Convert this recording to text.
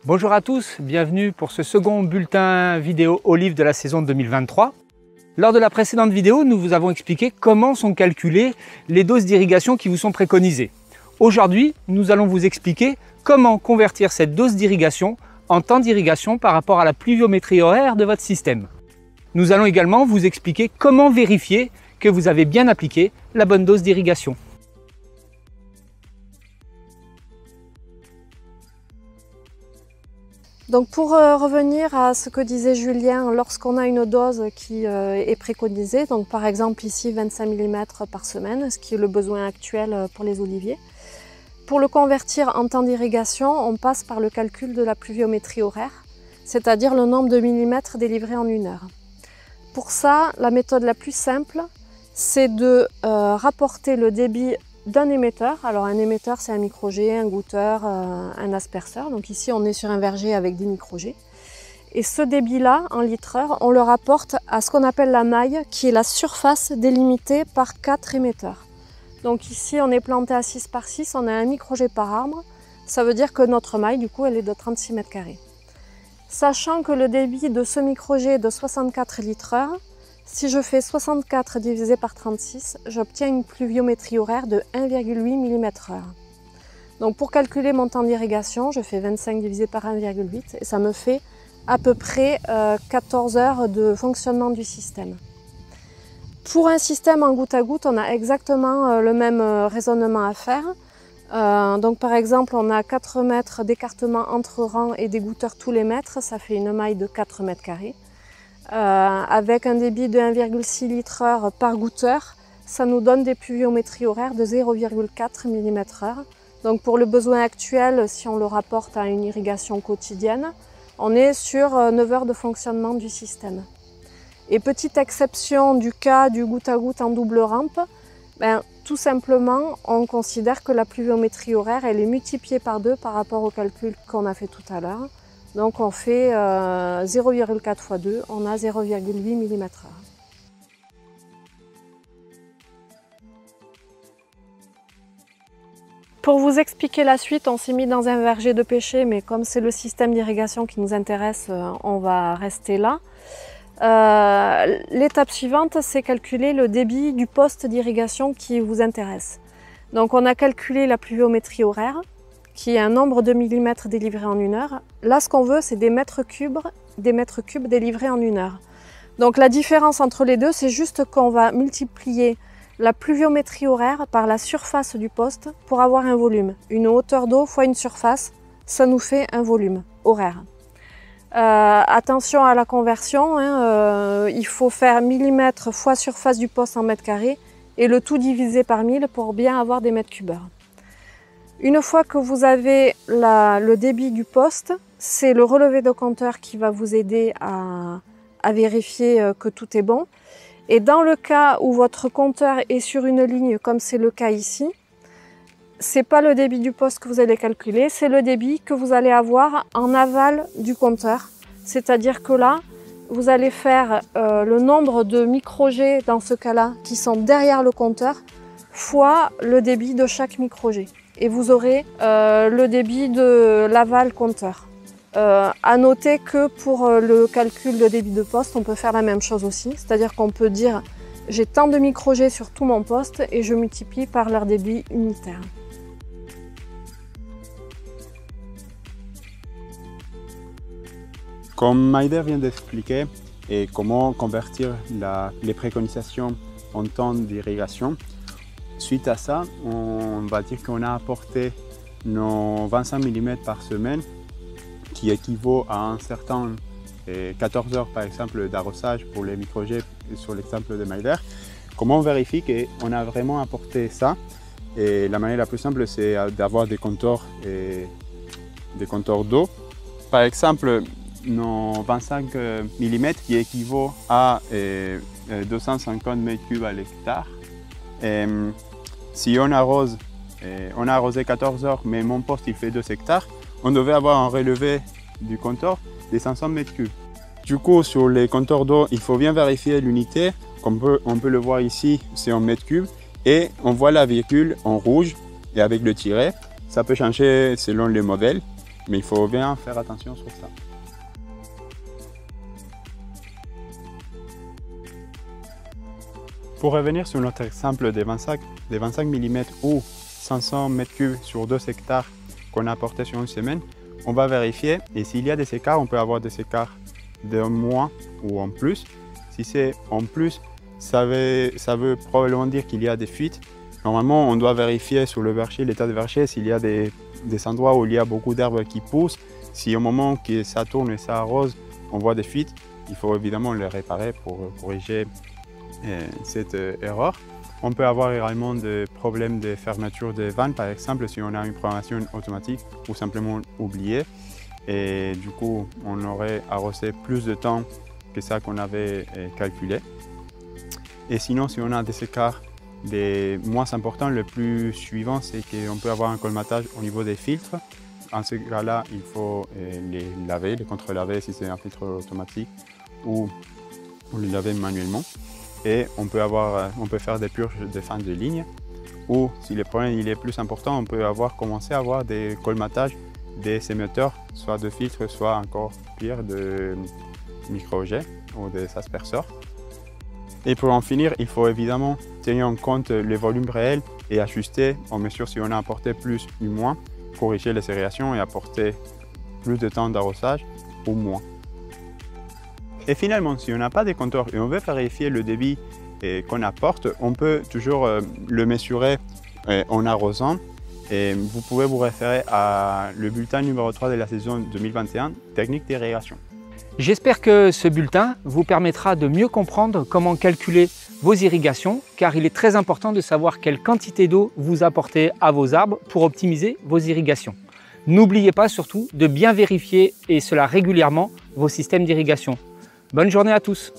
Bonjour à tous, bienvenue pour ce second bulletin vidéo Olive de la saison 2023. Lors de la précédente vidéo, nous vous avons expliqué comment sont calculées les doses d'irrigation qui vous sont préconisées. Aujourd'hui, nous allons vous expliquer comment convertir cette dose d'irrigation en temps d'irrigation par rapport à la pluviométrie horaire de votre système. Nous allons également vous expliquer comment vérifier que vous avez bien appliqué la bonne dose d'irrigation. Donc pour revenir à ce que disait Julien, lorsqu'on a une dose qui est préconisée, donc par exemple ici 25 mm par semaine, ce qui est le besoin actuel pour les oliviers, pour le convertir en temps d'irrigation, on passe par le calcul de la pluviométrie horaire, c'est-à-dire le nombre de millimètres délivrés en une heure. Pour ça, la méthode la plus simple, c'est de rapporter le débit d'un émetteur. Alors un émetteur, c'est un micro-jet, un goutteur, un asperceur. Donc ici on est sur un verger avec 10 micro-jets. Et ce débit-là, en litres-heure, on le rapporte à ce qu'on appelle la maille, qui est la surface délimitée par 4 émetteurs. Donc ici on est planté à 6 par 6, on a un micro-jet par arbre. Ça veut dire que notre maille, du coup, elle est de 36 mètres carrés. Sachant que le débit de ce micro-jet est de 64 litres-heure, si je fais 64 divisé par 36, j'obtiens une pluviométrie horaire de 1,8 mm/h. Donc pour calculer mon temps d'irrigation, je fais 25 divisé par 1,8 et ça me fait à peu près 14 heures de fonctionnement du système. Pour un système en goutte à goutte, on a exactement le même raisonnement à faire. Donc par exemple, on a 4 mètres d'écartement entre rangs et des goutteurs tous les mètres, ça fait une maille de 4 mètres carrés. Avec un débit de 1,6 litres/heure par goutteur, ça nous donne des pluviométries horaires de 0,4 mm/h. Donc pour le besoin actuel, si on le rapporte à une irrigation quotidienne, on est sur 9 heures de fonctionnement du système. Et petite exception du cas du goutte à goutte en double rampe, tout simplement on considère que la pluviométrie horaire elle est multipliée par 2 par rapport au calcul qu'on a fait tout à l'heure. Donc on fait 0,4 fois 2, on a 0,8 mm/h. Pour vous expliquer la suite, on s'est mis dans un verger de pêcher, mais comme c'est le système d'irrigation qui nous intéresse, on va rester là. L'étape suivante, c'est calculer le débit du poste d'irrigation qui vous intéresse. Donc on a calculé la pluviométrie horaire, qui est un nombre de millimètres délivrés en une heure. Là, ce qu'on veut, c'est des mètres cubes délivrés en une heure. Donc la différence entre les deux, c'est juste qu'on va multiplier la pluviométrie horaire par la surface du poste pour avoir un volume. Une hauteur d'eau fois une surface, ça nous fait un volume horaire. Attention à la conversion, il faut faire millimètres fois surface du poste en mètres carrés et le tout divisé par 1000 pour bien avoir des mètres cubes heure. Une fois que vous avez le débit du poste, c'est le relevé de compteur qui va vous aider à vérifier que tout est bon. Et dans le cas où votre compteur est sur une ligne, comme c'est le cas ici, c'est pas le débit du poste que vous allez calculer, c'est le débit que vous allez avoir en aval du compteur. C'est-à-dire que là, vous allez faire le nombre de micro-jets dans ce cas-là qui sont derrière le compteur fois le débit de chaque micro-jet. Et vous aurez le débit de l'aval compteur. À noter que pour le calcul de débit de poste, on peut faire la même chose aussi. C'est-à-dire qu'on peut dire j'ai tant de micro-jets sur tout mon poste et je multiplie par leur débit unitaire. Comme Maïder vient d'expliquer et comment convertir les préconisations en temps d'irrigation, suite à ça, on va dire qu'on a apporté nos 25 mm par semaine, qui équivaut à un certain 14 heures par exemple d'arrosage pour les micro-jets sur l'exemple de Maïder. Comment on vérifie qu'on a vraiment apporté ça? Et la manière la plus simple, c'est d'avoir des compteurs d'eau. Par exemple, nos 25 mm qui équivaut à 250 m3 à l'hectare. Si on arrose, on a arrosé 14 heures, mais mon poste il fait 2 hectares, on devait avoir un relevé du compteur des 500 m3. Du coup, sur les compteurs d'eau, il faut bien vérifier l'unité. Comme on peut le voir ici, c'est en mètres cubes et on voit la virgule en rouge et avec le tiret. Ça peut changer selon les modèles, mais il faut bien faire attention sur ça. Pour revenir sur notre exemple des 25 mm ou 500 m3 sur 2 hectares qu'on a apporté sur une semaine, on va vérifier et s'il y a des écarts, on peut avoir des écarts de moins ou en plus. Si c'est en plus, ça veut probablement dire qu'il y a des fuites. Normalement, on doit vérifier sur le verger, l'état de verger, s'il y a des endroits où il y a beaucoup d'herbes qui poussent. Si au moment que ça tourne et ça arrose, on voit des fuites, il faut évidemment les réparer pour corriger cette erreur. On peut avoir également des problèmes de fermeture des vannes, par exemple, si on a une programmation automatique ou simplement oublié. Et du coup, on aurait arrosé plus de temps que ça qu'on avait calculé. Et sinon, si on a des écarts des moins importants, le plus suivant, c'est qu'on peut avoir un colmatage au niveau des filtres. En ce cas-là, il faut les laver, les contre-laver si c'est un filtre automatique ou les laver manuellement. Et on peut faire des purges de fin de ligne. Ou si le problème il est plus important, on peut commencer à avoir des colmatages des émetteurs, soit de filtres, soit encore pire de micro-jets ou des asperceurs. Et pour en finir, il faut évidemment tenir en compte les volumes réels et ajuster en mesure si on a apporté plus ou moins, corriger les aérations et apporter plus de temps d'arrosage ou moins. Et finalement, si on n'a pas de compteur et on veut vérifier le débit qu'on apporte, on peut toujours le mesurer en arrosant. Et vous pouvez vous référer à le bulletin numéro 3 de la saison 2021, technique d'irrigation. J'espère que ce bulletin vous permettra de mieux comprendre comment calculer vos irrigations, car il est très important de savoir quelle quantité d'eau vous apportez à vos arbres pour optimiser vos irrigations. N'oubliez pas surtout de bien vérifier, et cela régulièrement, vos systèmes d'irrigation. Bonne journée à tous!